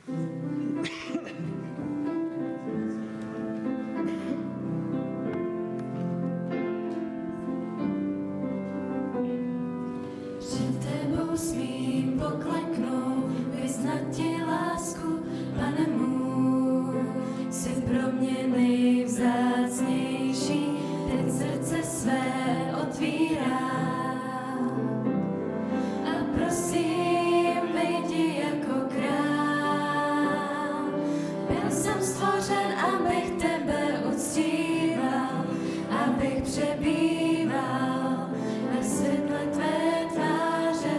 Před tebou smím pokleknout, vyznat ti lásku, Pane můj. Jsi pro mě nejvzácnější, teď srdce své otvírám. A prosím, vyjdi jako král. Byl jsem stvořen, abych tebe uctíval, abych přebýval ve světle tvé tváře.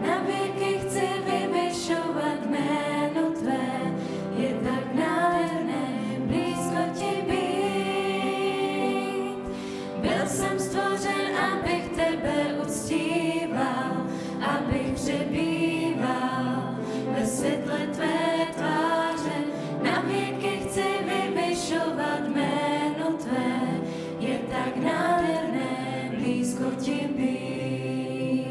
Na věky chci vyvyšovat jméno tvé, je tak nádherné blízko ti být. Byl jsem stvořen, abych tebe uctíval, abych přebýval ve světle tvé tváře. Na věky chci vyvyšovat jméno tvé, je tak nádherné blízko ti být.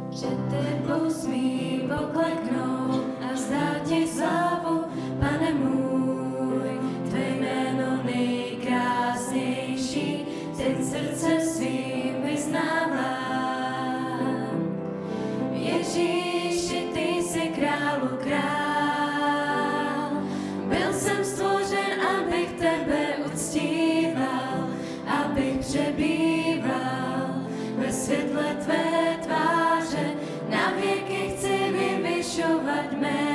Před tebou smím pokleknout a vzdát ti slávu, Pane můj. Tvé jméno nejkrásnější, teď srdce svým vyznávám. Ježíši, ty jsi králu král. Byl jsem stvořen, abych tebe uctíval, abych přebýval ve světle tvé tváře. Na věky chci vyvyšovat jméno